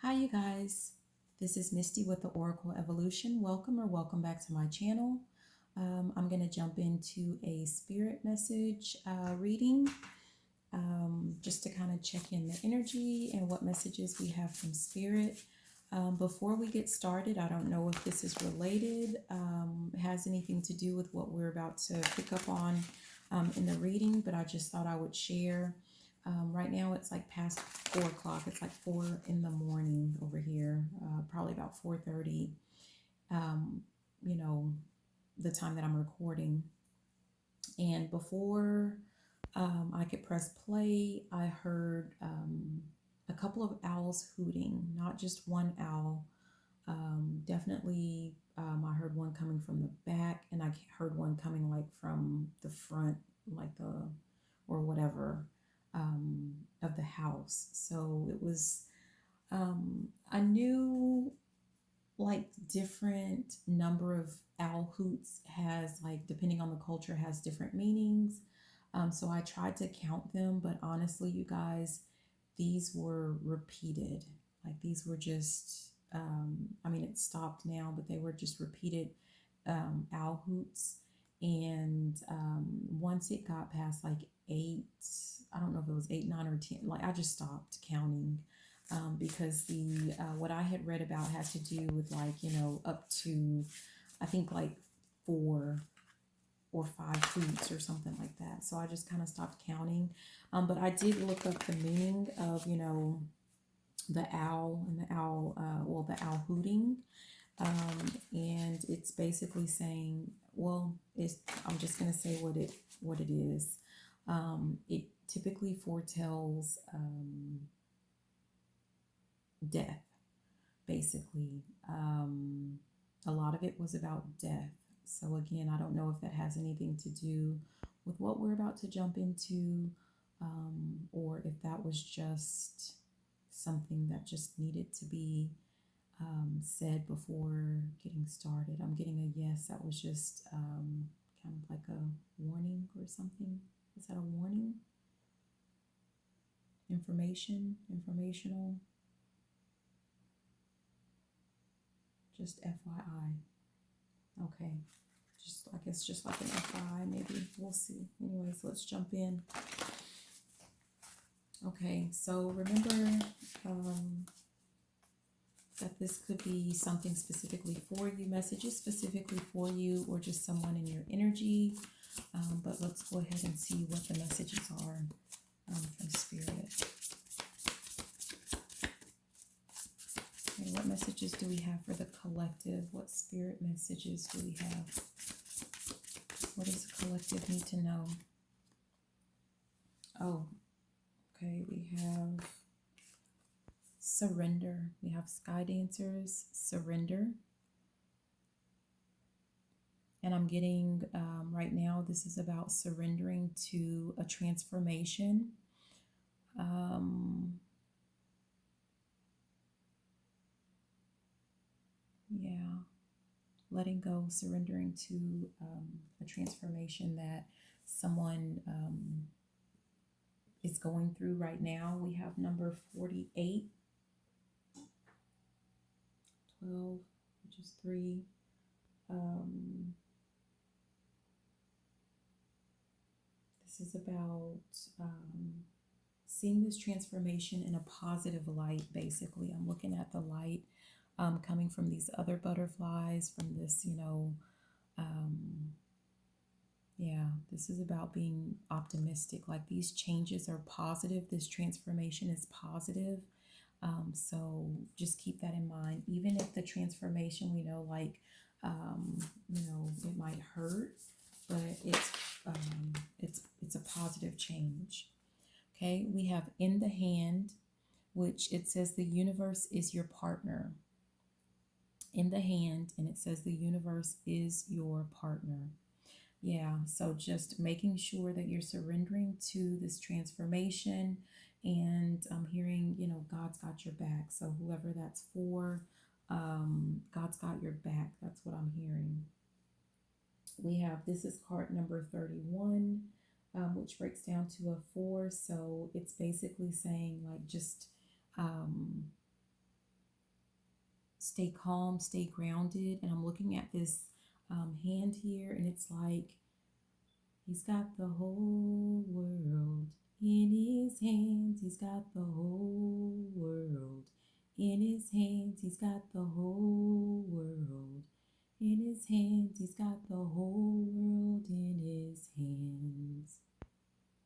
Hi, you guys. This is Misty with the Oracle Evolution. Welcome back to my channel. I'm going to jump into a spirit message reading just to kind of check in the energy and what messages we have from spirit. Before we get started, I don't know if this is related, has anything to do with what we're about to pick up on in the reading, but I just thought I would share. Right now it's like past 4 o'clock. It's like 4 in the morning over here, probably about 4:30, you know, the time that I'm recording. And before I could press play, I heard a couple of owls hooting, not just one owl. Definitely, I heard one coming from the back, and I heard one coming like from the front, like or whatever, of the house. So it was, I knew like different number of owl hoots has, like, depending on the culture, has different meanings. So I tried to count them, but honestly, you guys, these were repeated. Like these were just, I mean, it stopped now, but they were just repeated owl hoots. And once it got past like 8, I don't know if it was 8, 9, or 10, like I just stopped counting. Because the what I had read about had to do with, like, up to, I think, like 4 or 5 hoots or something like that. So I just kind of stopped counting. But I did look up the meaning of, the owl and the owl, the owl hooting. And it's basically saying, I'm just going to say what it is. It typically foretells death, basically. A lot of it was about death. So again, I don't know if that has anything to do with what we're about to jump into, or if that was just something that just needed to be said before getting started. I'm getting a yes. That was just kind of like a warning or something. Is that a warning? Informational. Just FYI. Okay. I guess just like an FYI, maybe. We'll see. Anyways, let's jump in. Okay, so remember that this could be something specifically for you, messages specifically for you, or just someone in your energy. But let's go ahead and see what the messages are from Spirit. Okay, what messages do we have for the collective? What Spirit messages do we have? What does the collective need to know? Oh, okay, we have surrender. We have Sky Dancers, surrender. And I'm getting, right now, this is about surrendering to a transformation. Yeah, letting go, surrendering to a transformation that someone is going through right now. We have number 48, 12, which is 3. This is about seeing this transformation in a positive light, basically. I'm looking at the light coming from these other butterflies, from this, yeah, this is about being optimistic. Like, these changes are positive. This transformation is positive. So just keep that in mind. Even if the transformation, we know, like, it might hurt, but it's a positive change. Okay, we have in the hand, which it says the universe is your partner. In the hand, and it says the universe is your partner. Yeah, so just making sure that you're surrendering to this transformation, and I'm hearing, God's got your back. So whoever that's for, God's got your back. That's what I'm hearing. We have, this is card number 31, which breaks down to a 4. So it's basically saying, like, just stay calm, stay grounded. And I'm looking at this hand here, and it's like he's got the whole world in his hands. He's got the whole world in his hands. He's got the whole world in his hands. He's got the whole world in his hands.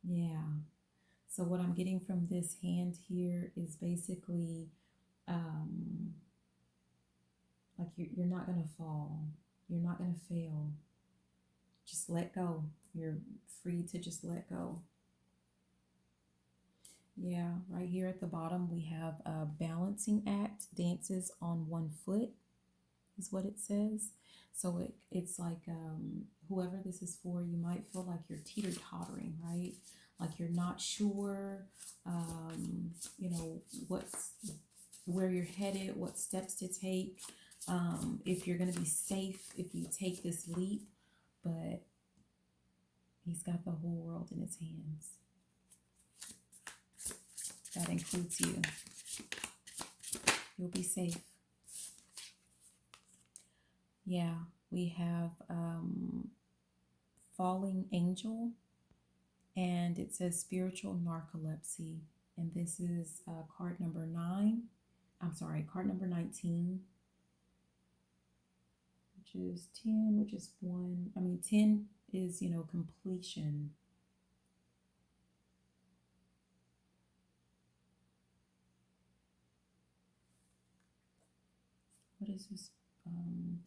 Yeah. So what I'm getting from this hand here is basically like you're not going to fall. You're not going to fail. Just let go. You're free to just let go. Yeah, right here at the bottom we have a balancing act, dances on one foot is what it says. So it's like whoever this is for, you might feel like you're teeter-tottering, right? Like you're not sure, you know, where you're headed, what steps to take, if you're going to be safe if you take this leap, but he's got the whole world in his hands. That includes you. You'll be safe. Yeah, we have falling angel, and it says spiritual narcolepsy, and this is card number 9. I'm sorry, card number 19, which is 10, which is 1. I mean, 10 is, you know, completion. What is this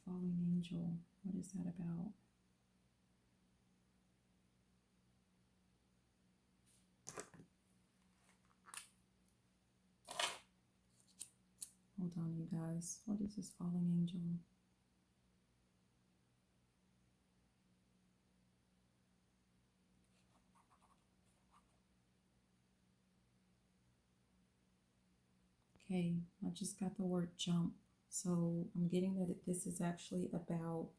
falling angel? What is that about? Hold on, you guys. What is this falling angel? Okay, I just got the word jump. So I'm getting that this is actually about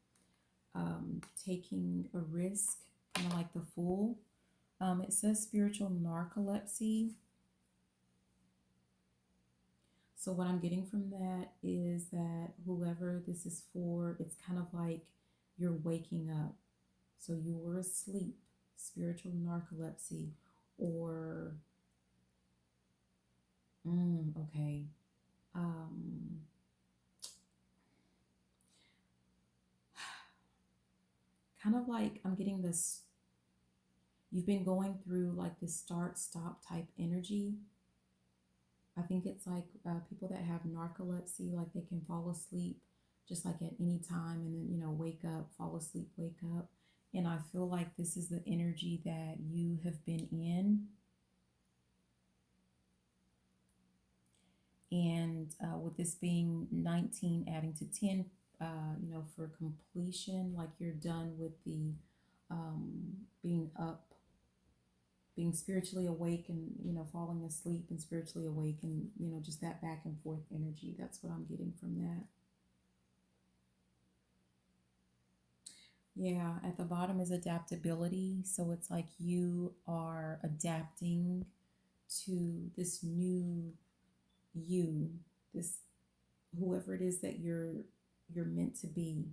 taking a risk, kind of like the Fool. It says spiritual narcolepsy. So what I'm getting from that is that whoever this is for, it's kind of like you're waking up. So you were asleep, spiritual narcolepsy, or, okay. Kind of like I'm getting this, you've been going through like this start stop type energy. I think it's like people that have narcolepsy, like they can fall asleep just like at any time and then, you know, wake up, fall asleep, wake up. And I feel like this is the energy that you have been in. And with this being 19 adding to 10, you know, for completion, like you're done with the being up, being spiritually awake and, you know, falling asleep and spiritually awake and, you know, just that back and forth energy. That's what I'm getting from that. Yeah, at the bottom is adaptability. So it's like you are adapting to this new you, this whoever it is that you're meant to be.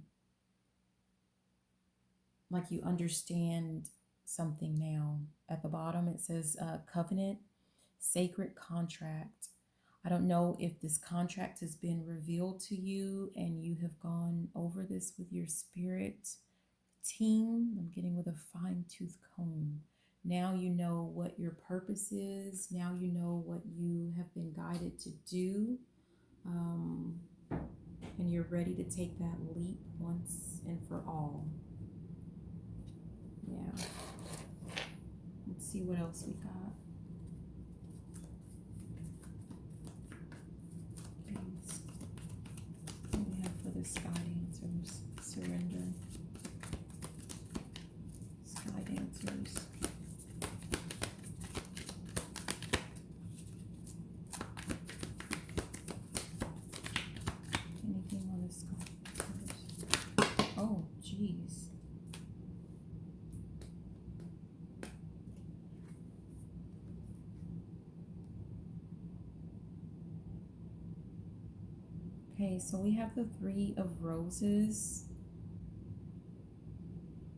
Like you understand something now. At the bottom it says covenant, sacred contract. I don't know if this contract has been revealed to you and you have gone over this with your spirit team. I'm getting with a fine-tooth comb. Now you know what your purpose is. Now you know what you have been guided to do. And you're ready to take that leap once and for all. Yeah. Let's see what else we got. Okay. What do we have for the sky dancers? Surrender. Sky dancers. Anything on the sky? Oh, geez. Okay, so we have the Three of Roses,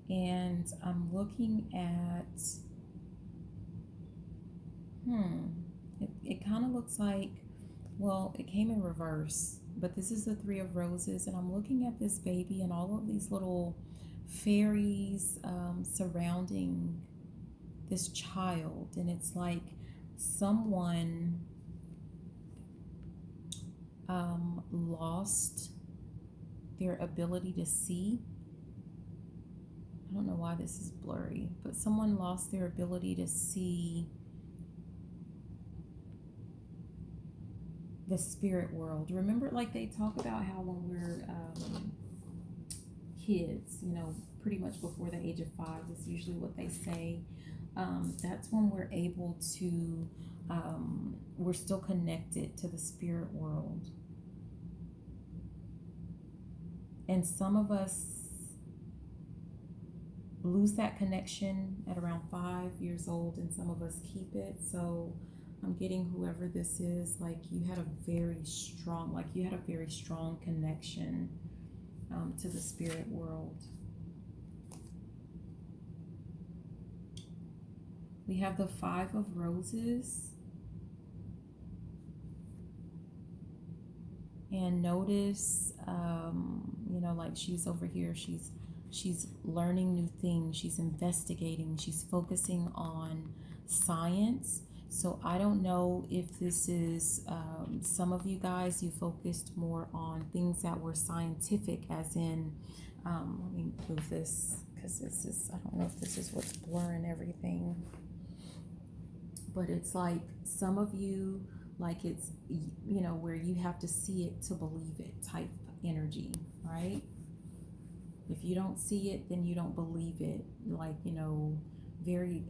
and I'm looking at, it kind of looks like, well, it came in reverse, but this is the Three of Roses, and I'm looking at this baby and all of these little fairies surrounding this child, and it's like someone lost their ability to see. I don't know why this is blurry, but someone lost their ability to see the spirit world. Remember, like they talk about how when we're kids, pretty much before the age of 5 is usually what they say. That's when we're able to, we're still connected to the spirit world. And some of us lose that connection at around 5 years old, and some of us keep it. So I'm getting whoever this is, like you had a very strong connection to the spirit world. We have the Five of Roses. And notice, like she's over here, she's learning new things, she's investigating, she's focusing on science. So I don't know if this is, some of you guys, you focused more on things that were scientific, as in, let me move this, because this is, I don't know if this is what's blurring everything. But it's like some of you, like it's, where you have to see it to believe it type energy, right? If you don't see it, then you don't believe it. Like, very,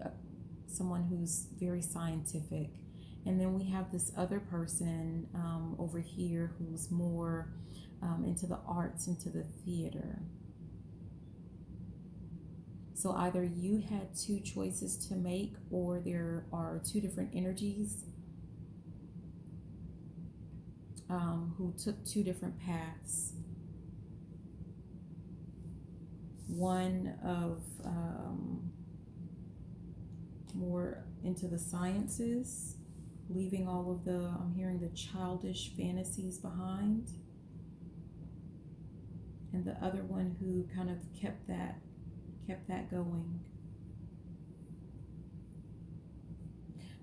someone who's very scientific. And then we have this other person over here who's more into the arts, into the theater. So either you had two choices to make, or there are two different energies who took two different paths. One of more into the sciences, leaving all of the, I'm hearing the childish fantasies behind. And the other one who kind of kept that going.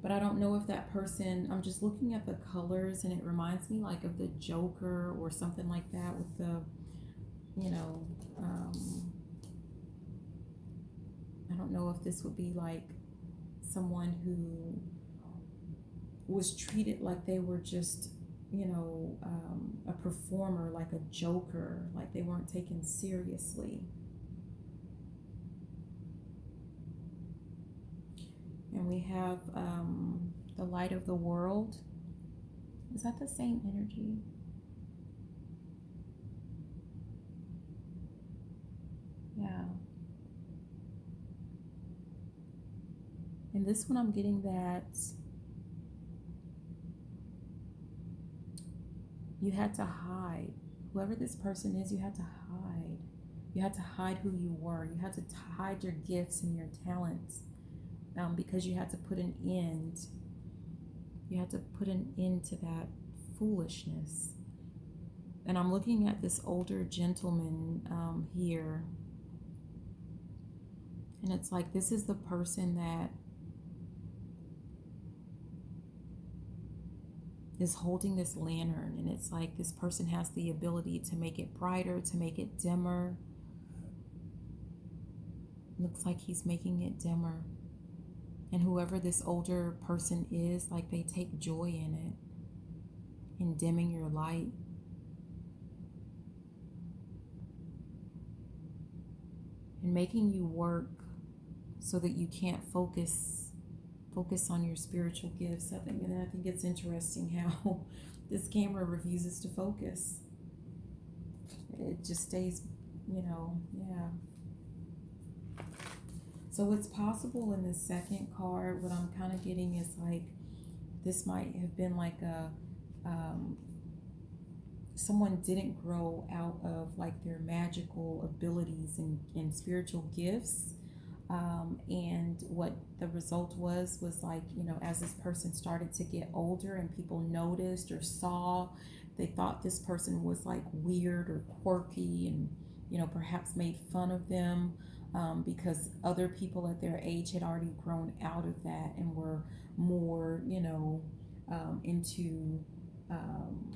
But I don't know if that person, I'm just looking at the colors and it reminds me like of the Joker or something like that, with the, I don't know if this would be like someone who was treated like they were just, a performer, like a joker, like they weren't taken seriously. And we have the light of the world. Is that the same energy? Yeah. And this one, I'm getting that you had to hide. Whoever this person is, you had to hide. You had to hide who you were. You had to hide your gifts and your talents. Because you had to put an end. You had to put an end to that foolishness. And I'm looking at this older gentleman here. And it's like, this is the person that is holding this lantern. And it's like this person has the ability to make it brighter, to make it dimmer. Looks like he's making it dimmer. And whoever this older person is, like they take joy in it, in dimming your light. And making you work so that you can't focus on your spiritual gifts. I think it's interesting how this camera refuses to focus. It just stays, yeah. So it's possible in the second card, what I'm kind of getting is like, this might have been like a someone didn't grow out of like their magical abilities and spiritual gifts. And what the result was like, as this person started to get older and people noticed or saw, they thought this person was like weird or quirky, and perhaps made fun of them, because other people at their age had already grown out of that and were more, into um,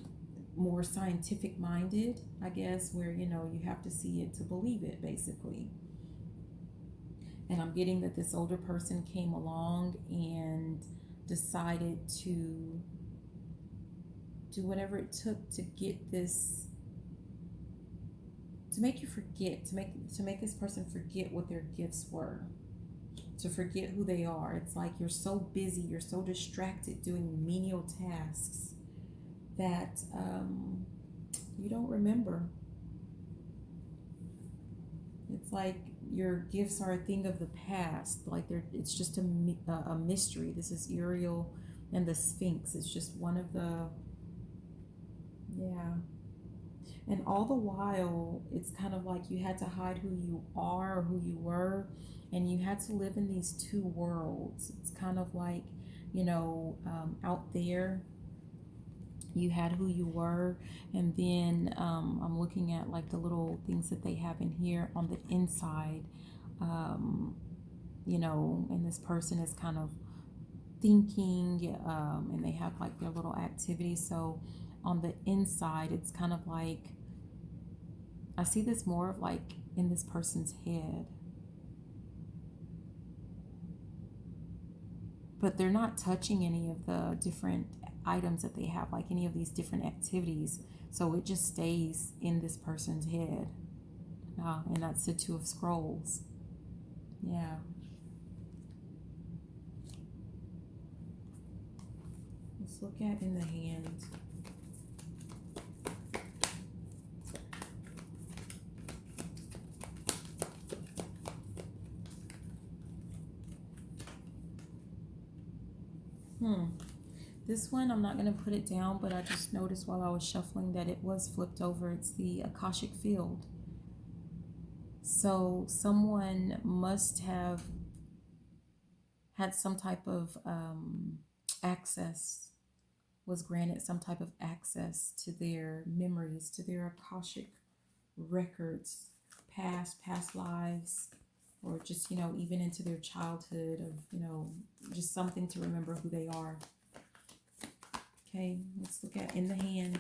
more scientific minded, I guess, where you have to see it to believe it, basically. And I'm getting that this older person came along and decided to do whatever it took to get this, to make you forget, to make this person forget what their gifts were, to forget who they are. It's like you're so busy, you're so distracted doing menial tasks that you don't remember. It's like your gifts are a thing of the past. Like it's just a mystery. This is Uriel and the Sphinx. It's just one of the, yeah. And all the while, it's kind of like you had to hide who you are or who you were, and you had to live in these two worlds. It's kind of like, out there, you had who you were, and then I'm looking at like the little things that they have in here on the inside, um, and this person is kind of thinking, and they have like their little activities. So on the inside, it's kind of like, I see this more of like in this person's head, but they're not touching any of the different items that they have, like any of these different activities. So it just stays in this person's head. And that's the Two of Scrolls. Yeah. Let's look at in the hand. This one, I'm not going to put it down, but I just noticed while I was shuffling that it was flipped over. It's the Akashic Field. So someone must have had some type of access, was granted some type of access to their memories, to their Akashic records, past lives, or just, even into their childhood, of, just something to remember who they are. Okay, let's look at in the hand.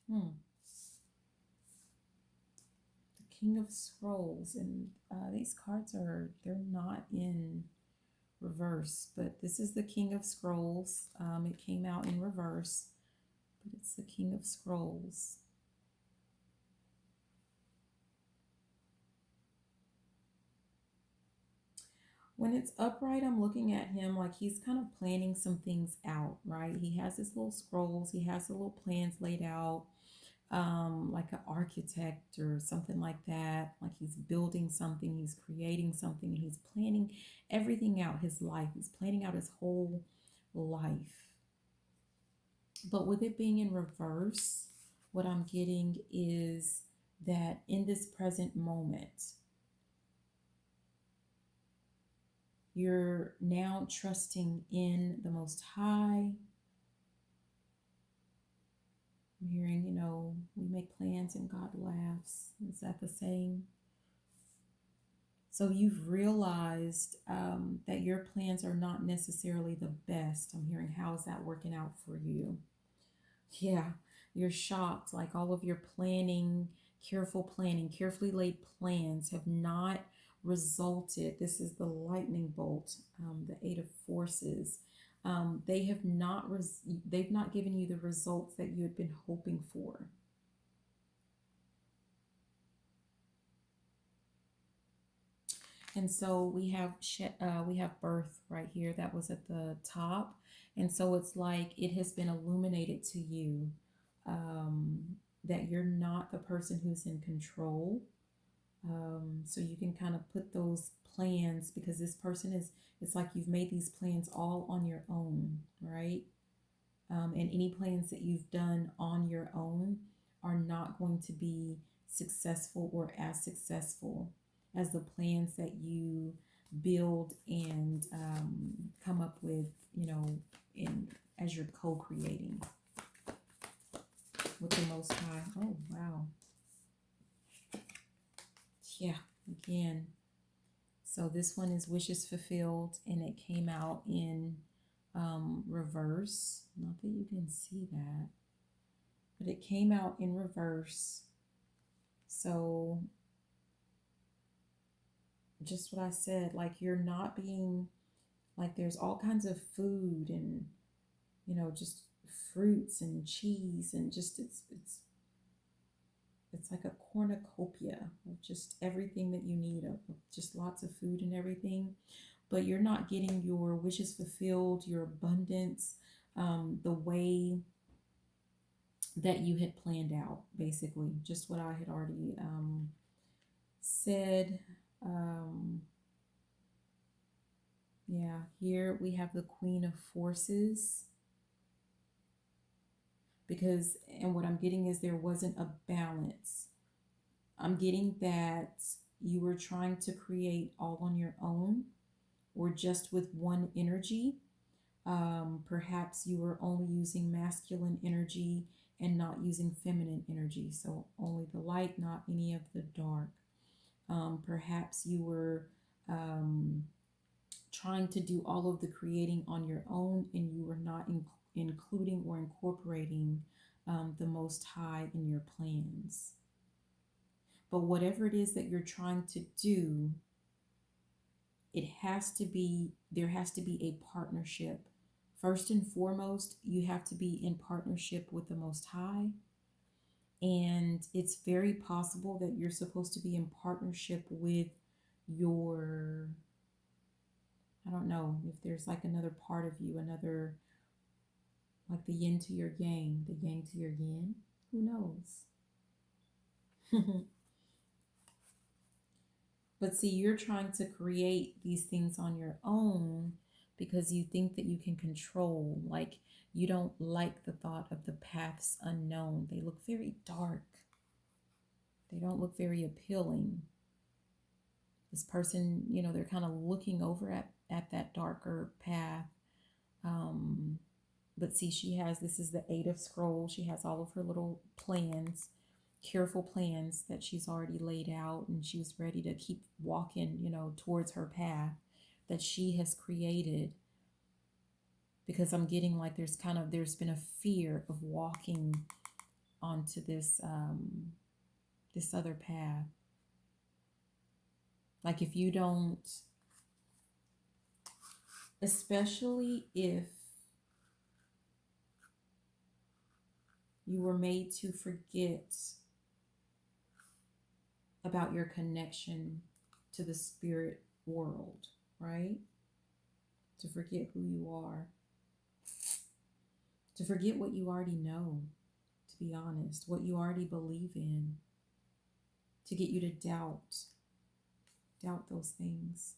The King of Scrolls, and these cards they're not in reverse, but this is the King of Scrolls. It came out in reverse, but it's the King of Scrolls. When it's upright, I'm looking at him like he's kind of planning some things out, right? He has his little scrolls, he has the little plans laid out, like an architect or something like that. Like he's building something, he's creating something, he's planning everything out, his life. He's planning out his whole life. But with it being in reverse, what I'm getting is that in this present moment, you're now trusting in the Most High. I'm hearing, we make plans and God laughs. Is that the saying? So you've realized that your plans are not necessarily the best. I'm hearing, how is that working out for you? Yeah, you're shocked. Like all of your planning, carefully laid plans have not resulted. This is the lightning bolt, the Eight of Forces. They've not given you the results that you had been hoping for. And so we have birth right here. That was at the top, and so it's like it has been illuminated to you, that you're not the person who's in control. So you can kind of put those plans, because this person is, it's like you've made these plans all on your own, right? And any plans that you've done on your own are not going to be successful or as successful as the plans that you build and come up with, in as you're co-creating with the Most High. Oh, wow. Yeah, again. So this one is wishes fulfilled, and it came out in reverse. Not that you can see that, but it came out in reverse. So just what I said, like you're not being, like there's all kinds of food and, just fruits and cheese and just it's like a cornucopia of just everything that you need, of just lots of food and everything, but you're not getting your wishes fulfilled, your abundance, the way that you had planned out, basically. Just what I had already said. Yeah, here we have the Queen of Forces, because, and what I'm getting is there wasn't a balance. I'm getting that you were trying to create all on your own or just with one energy. Perhaps you were only using masculine energy and not using feminine energy. So only the light, not any of the dark. Perhaps you were trying to do all of the creating on your own, and you were not including or incorporating the Most High in your plans. But whatever it is that you're trying to do, there has to be a partnership. First and foremost, you have to be in partnership with the Most High. And it's very possible that you're supposed to be in partnership with your, I don't know if there's like another part of you, another, like the yin to your yang, the yang to your yin. Who knows? But see, you're trying to create these things on your own because you think that you can control. Like, you don't like the thought of the paths unknown. They look very dark. They don't look very appealing. This person, they're kind of looking over at that darker path. But see, this is the Eight of Scrolls. She has all of her little plans, careful plans that she's already laid out, and she's ready to keep walking, towards her path that she has created. Because I'm getting like there's been a fear of walking onto this this other path. Like if you don't, especially if you were made to forget about your connection to the spirit world, right? To forget who you are, to forget what you already know, to be honest, what you already believe in, to get you to doubt those things.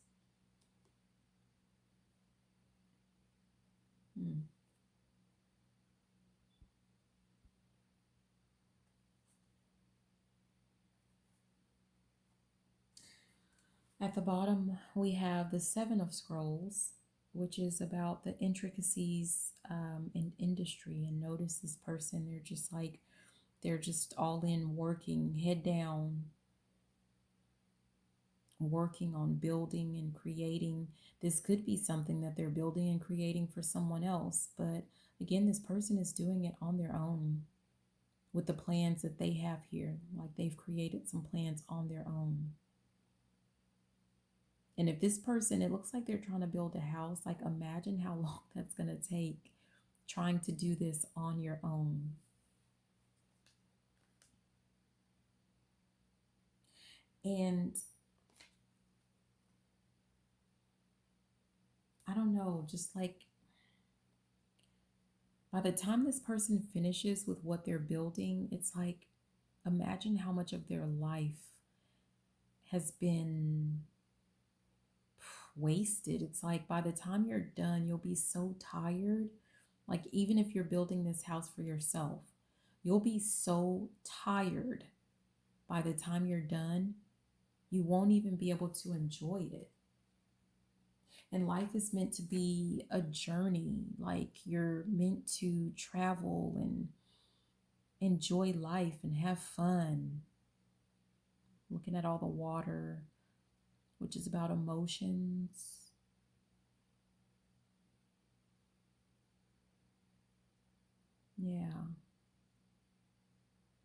At the bottom, we have the Seven of Scrolls, which is about the intricacies in industry. And notice this person, they're just all in, working, head down, working on building and creating. This could be something that they're building and creating for someone else. But again, this person is doing it on their own with the plans that they have here. Like they've created some plans on their own. And if this person, it looks like they're trying to build a house, like imagine how long that's going to take trying to do this on your own. And I don't know, just like by the time this person finishes with what they're building, it's like imagine how much of their life has been wasted. It's like by the time you're done, you'll be so tired. Like, even if you're building this house for yourself, you'll be so tired by the time you're done, you won't even be able to enjoy it. And life is meant to be a journey. Like, you're meant to travel and enjoy life and have fun. Looking at all the water, which is about emotions. Yeah.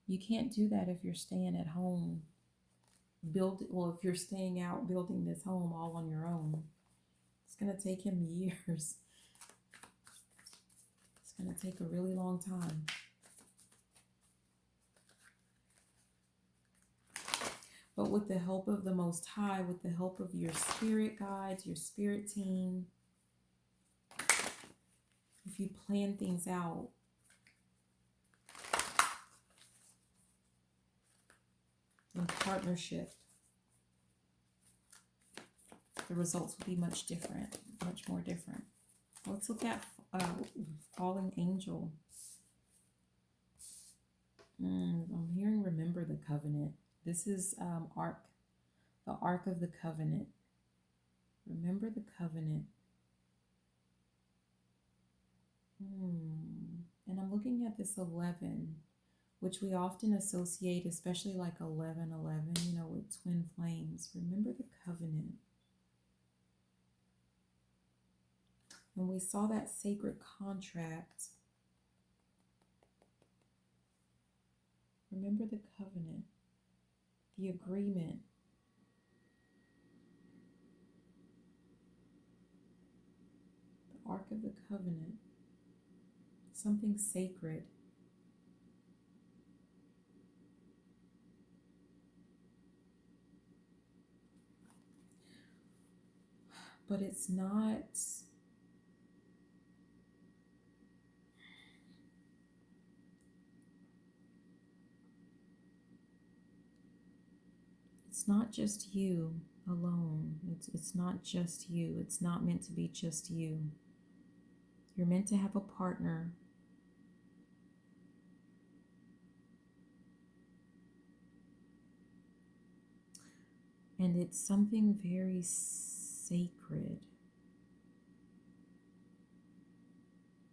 You can't do that if you're staying at home. If you're staying out building this home all on your own. It's going to take him years. It's going to take a really long time. But with the help of the Most High, with the help of your spirit guides, your spirit team, if you plan things out, in partnership, the results will be much different, much more different. Let's look at falling angel. I'm hearing remember the covenant. This is Ark, the Ark of the Covenant. Remember the covenant. And I'm looking at this 11, which we often associate, especially like 11:11, with twin flames. Remember the covenant. And we saw that sacred contract. Remember the covenant, the agreement. The Ark of the Covenant. Something sacred. But it's not... It's not just you alone. It's not just you. It's not meant to be just you. You're meant to have a partner. And it's something very sacred.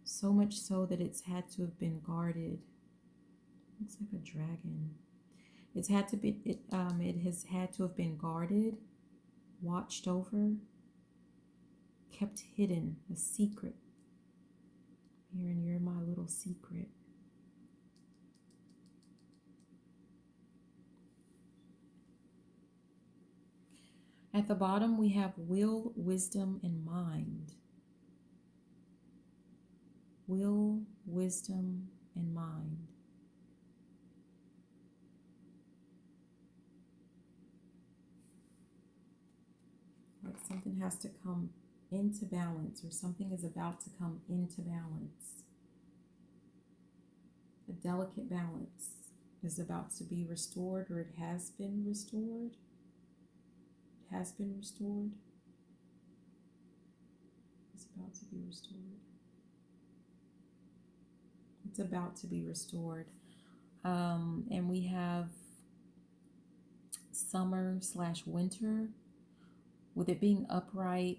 So much so that it's had to have been guarded. Looks like a dragon. It has had to have been guarded, watched over, kept hidden, a secret. Here, and you're my little secret. At the bottom, we have will, wisdom, and mind. Will, wisdom, and mind. Like something has to come into balance, or something is about to come into balance. A delicate balance is about to be restored, or it has been restored. It has been restored. It's about to be restored. It's about to be restored. And we have summer/winter. With it being upright,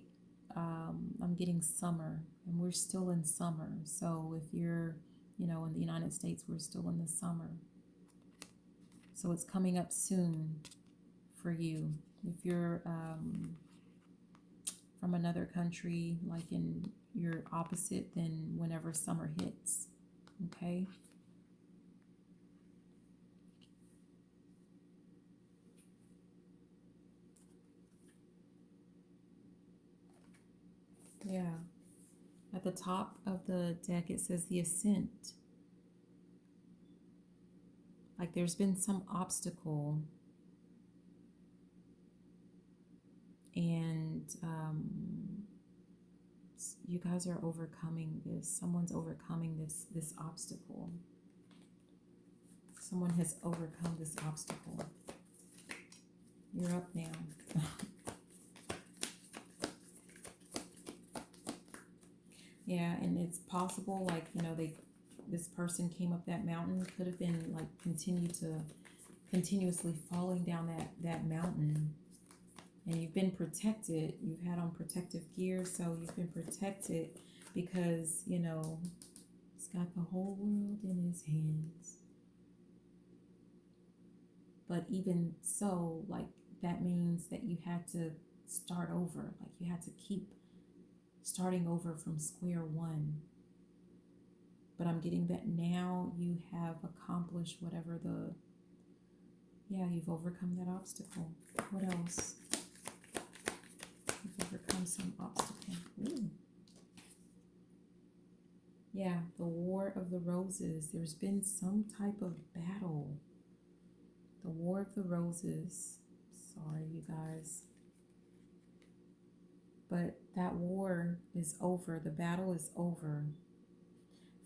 I'm getting summer, and we're still in summer. So if you're, in the United States, we're still in the summer. So it's coming up soon for you. If you're from another country, like in your opposite, then whenever summer hits, okay? Yeah. At the top of the deck, it says the ascent. Like there's been some obstacle, and you guys are overcoming this. Someone's overcoming this obstacle. Someone has overcome this obstacle. You're up now. Yeah, and it's possible, like, this person came up that mountain, could have been like continuously falling down that mountain, and you've been protected. You've had on protective gear, so you've been protected because he's got the whole world in his hands. But even so, like, that means that you had to start over. Like, you had to keep starting over from square one. But I'm getting that now you have accomplished whatever you've overcome that obstacle. What else? You've overcome some obstacle. Ooh. Yeah, the War of the Roses. There's been some type of battle. The War of the Roses. Sorry, you guys. But that war is over. The battle is over.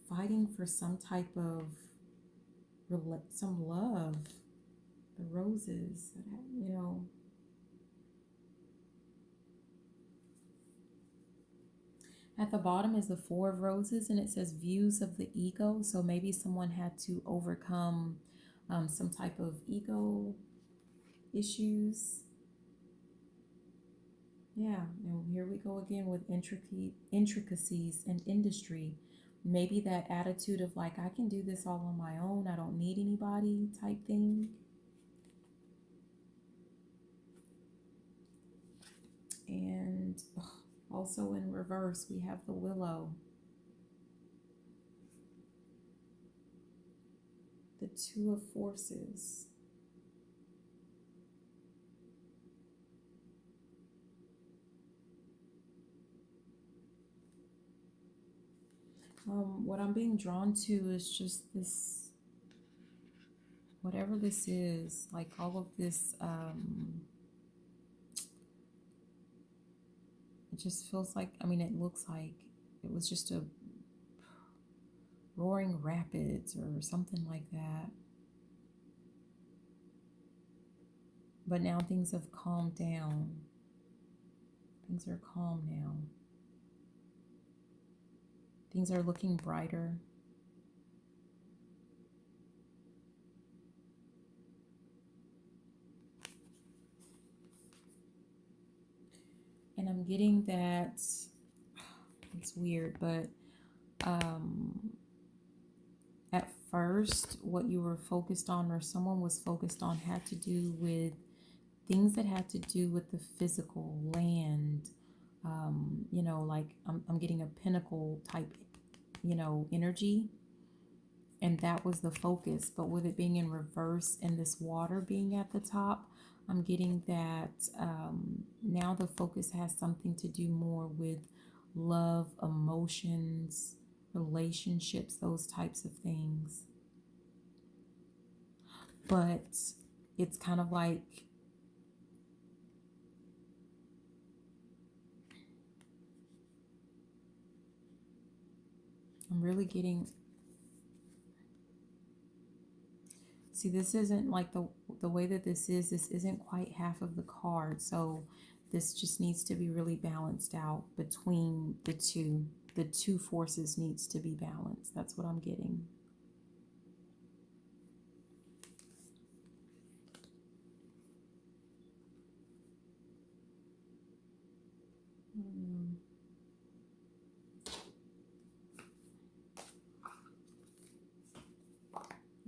Fighting for some type of some love. The roses, At the bottom is the Four of Roses, and it says views of the ego. So maybe someone had to overcome some type of ego issues. Yeah, and here we go again with intricacies and industry. Maybe that attitude of like, I can do this all on my own, I don't need anybody type thing. And also in reverse, we have the Willow. The Two of Forces. What I'm being drawn to is just this, whatever this is, like all of this, it just feels like, it looks like it was just a roaring rapids or something like that. But now things have calmed down. Things are calm now. Things are looking brighter. And I'm getting that, it's weird, but at first, what you were focused on, or someone was focused on, had to do with things that had to do with the physical land. Like I'm getting a pinnacle type, energy. And that was the focus. But with it being in reverse and this water being at the top, I'm getting that now the focus has something to do more with love, emotions, relationships, those types of things. But it's kind of like, I'm really getting, see, this isn't like the way that this isn't quite half of the card. So this just needs to be really balanced out between the two. The two forces needs to be balanced. That's what I'm getting.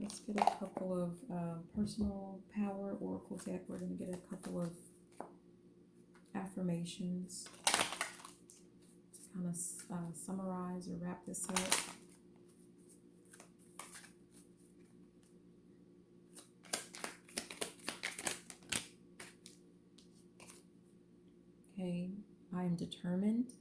Let's get a couple of personal power oracle deck. We're going to get a couple of affirmations to kind of summarize or wrap this up. Okay, I am determined.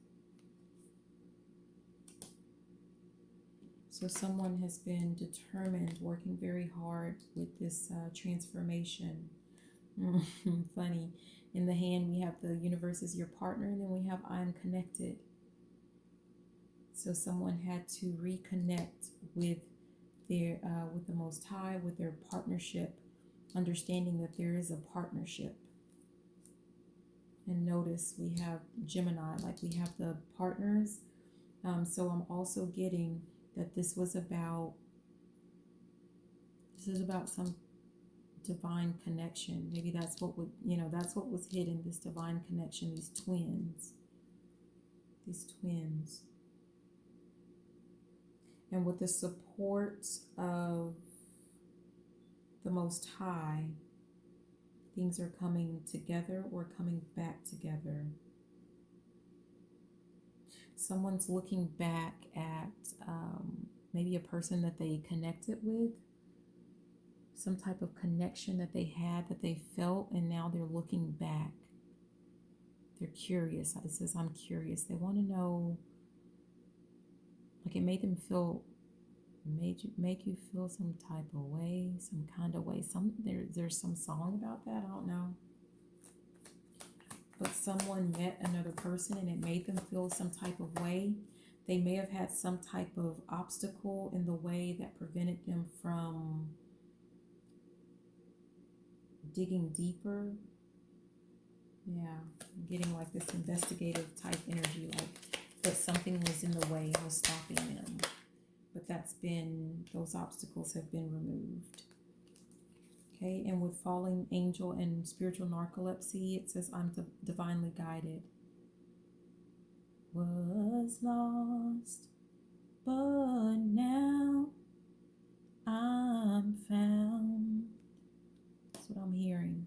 So someone has been determined, working very hard with this transformation. Funny. In the hand, we have the universe is your partner, and then we have I am connected. So someone had to reconnect with with the Most High, with their partnership, understanding that there is a partnership. And notice we have Gemini, like we have the partners. So I'm also getting that this is about some divine connection. Maybe that's what would, that's what was hidden, this divine connection, these twins. And with the support of the Most High, things are coming together or coming back together. Someone's looking back at maybe a person that they connected with, some type of connection that they had, that they felt, and now they're looking back. They're curious. It says, I'm curious. They want to know, like it made them feel, make you feel some type of way, some kind of way. There's some song about that. I don't know. But someone met another person and it made them feel some type of way. They may have had some type of obstacle in the way that prevented them from digging deeper. Yeah, I'm getting like this investigative type energy, like that something was in the way, was stopping them. But those obstacles have been removed. Okay, and with falling angel and spiritual narcolepsy, it says, I'm divinely guided. Was lost, but now I'm found. That's what I'm hearing.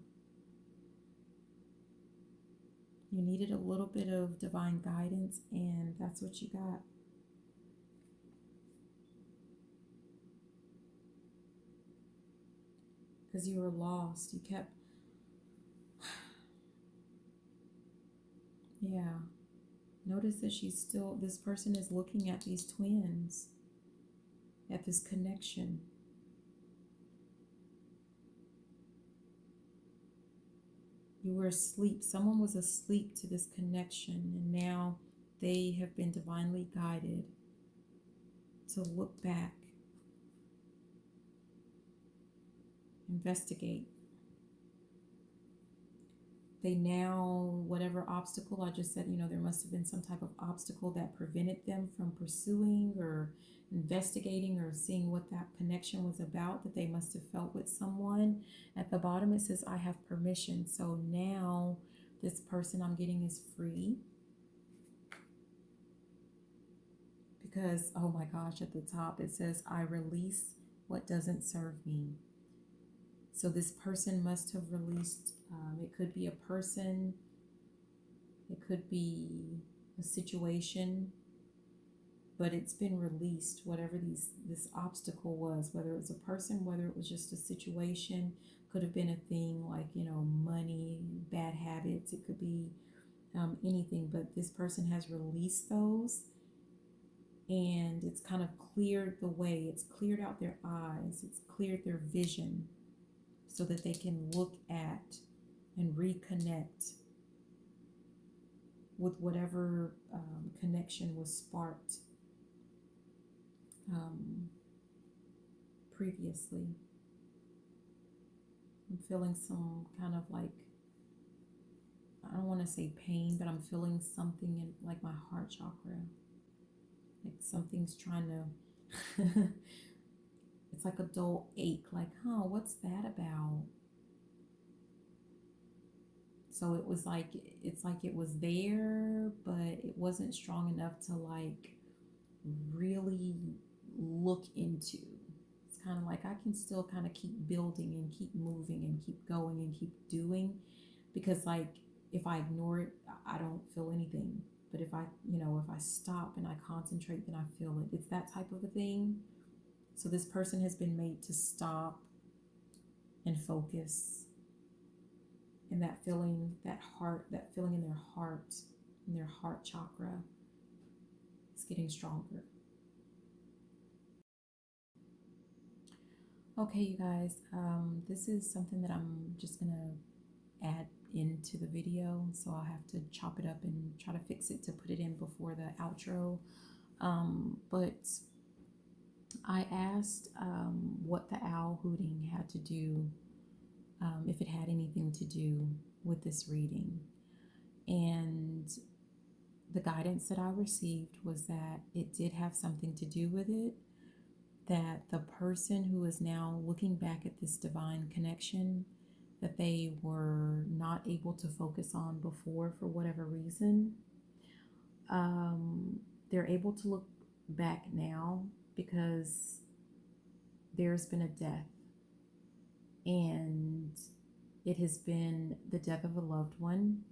You needed a little bit of divine guidance, and that's what you got. Because you were lost. You kept... Yeah. Notice that this person is looking at these twins, at this connection. You were asleep. Someone was asleep to this connection, and now they have been divinely guided to look back, investigate. They now, whatever obstacle, I just said, there must have been some type of obstacle that prevented them from pursuing or investigating or seeing what that connection was about, that they must have felt with someone. At the bottom, it says, I have permission. So now this person I'm getting is free. Because, oh my gosh, at the top, it says, I release what doesn't serve me. So this person must have released, it could be a person, it could be a situation, but it's been released, whatever this obstacle was, whether it was a person, whether it was just a situation, could have been a thing like, money, bad habits, it could be anything, but this person has released those, and it's kind of cleared the way, it's cleared out their eyes, it's cleared their vision, so that they can look at and reconnect with whatever connection was sparked previously. I'm feeling some kind of like, I don't want to say pain, but I'm feeling something in like my heart chakra. Like something's trying to, it's like a dull ache, like, what's that about? So it was like, it's like it was there, but it wasn't strong enough to like really look into. It's kind of like I can still kind of keep building and keep moving and keep going and keep doing, because like if I ignore it, I don't feel anything. But if I stop and I concentrate, then I feel it. It's that type of a thing. So this person has been made to stop and focus. And that feeling, that feeling in their heart chakra is getting stronger. Okay, you guys, this is something that I'm just going to add into the video. So I'll have to chop it up and try to fix it to put it in before the outro. But I asked what the owl hooting had to do, if it had anything to do with this reading. And the guidance that I received was that it did have something to do with it, that the person who is now looking back at this divine connection that they were not able to focus on before for whatever reason, they're able to look back now because there's been a death, and it has been the death of a loved one.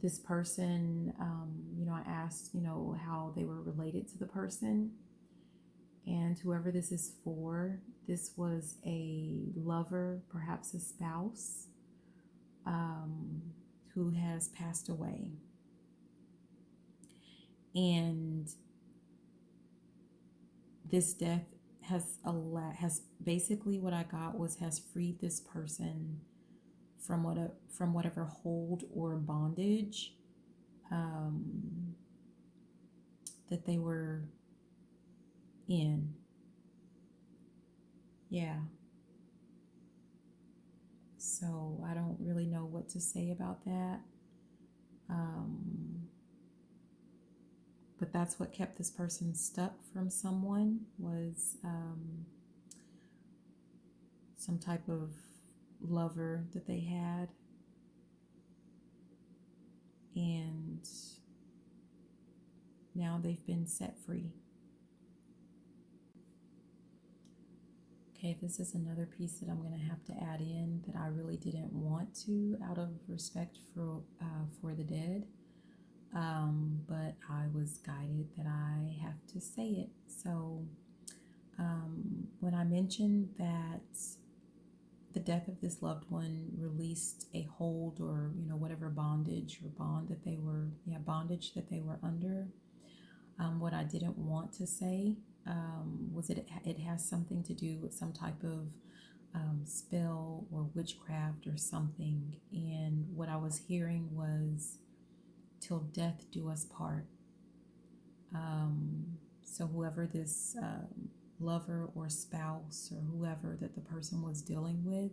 This person, I asked, how they were related to the person, and whoever this is for, this was a lover, perhaps a spouse, who has passed away. And this death has basically, what I got was, has freed this person from whatever hold or bondage that they were in. Yeah. So I don't really know what to say about that. But that's what kept this person stuck from someone, was some type of lover that they had. And now they've been set free. Okay, this is another piece that I'm going to have to add in that I really didn't want to, out of respect for the dead. But I was guided that I have to say it. So when I mentioned that the death of this loved one released a hold, or whatever bondage or bondage that they were under, what I didn't want to say was it has something to do with some type of spell or witchcraft or something. And what I was hearing was, till death do us part. So whoever this lover or spouse or whoever that the person was dealing with,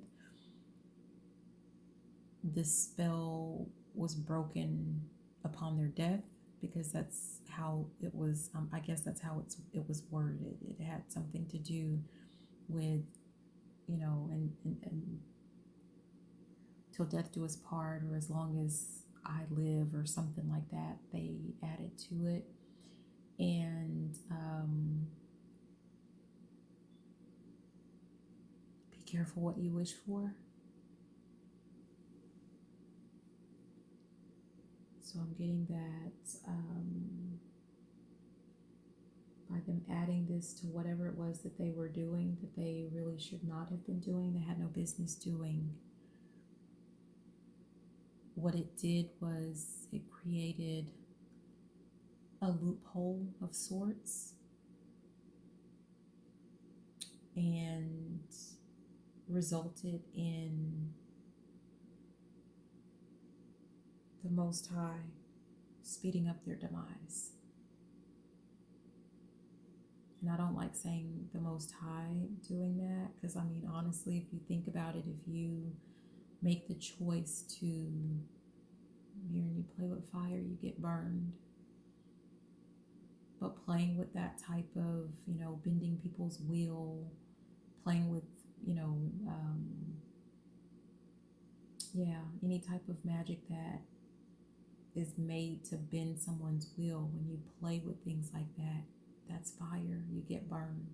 this spell was broken upon their death, because that's how it was. I guess that's how it was worded. It had something to do with, and till death do us part, or as long as I live, or something like that. They added to it. And be careful what you wish for. So I'm getting that by them adding this to whatever it was that they were doing, that they really should not have been doing, they had no business doing, what it did was it created a loophole of sorts, and resulted in the Most High speeding up their demise. And I don't like saying the Most High doing that, because honestly, if you think about it, if you make the choice to, and you play with fire, you get burned. But playing with that type of, bending people's will, playing with, any type of magic that is made to bend someone's will, when you play with things like that, that's fire. You get burned.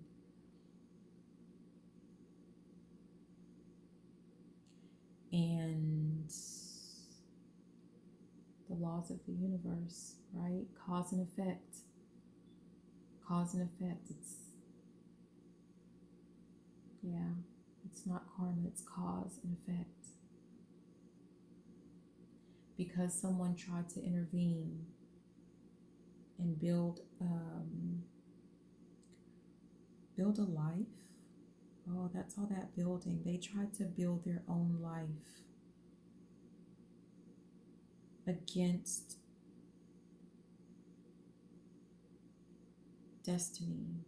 And the laws of the universe, right? Cause and effect. Cause and effect. It's not karma, it's cause and effect. Because someone tried to intervene and build a life. Oh, that's all that building. They tried to build their own life against destiny.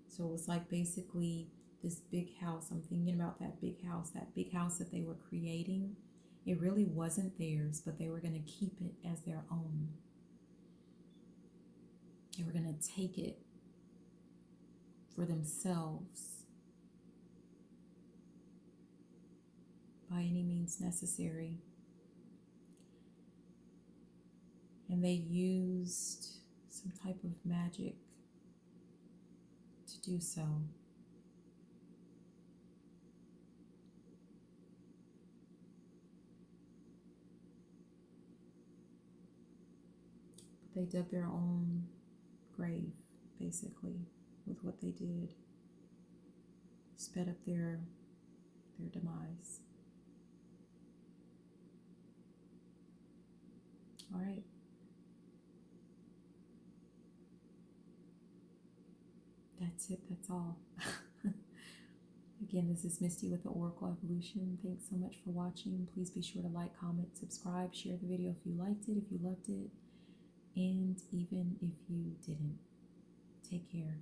So it was like basically this big house. I'm thinking about that big house that they were creating. It really wasn't theirs, but they were going to keep it as their own. They were going to take it for themselves by any means necessary. And they used some type of magic to do so. But they dug their own grave, basically, with what they did. Sped up their demise. All right. That's it. That's all. Again, this is Misty with the Oracle Evolution. Thanks so much for watching. Please be sure to like, comment, subscribe, share the video if you liked it, if you loved it, and even if you didn't. Take care.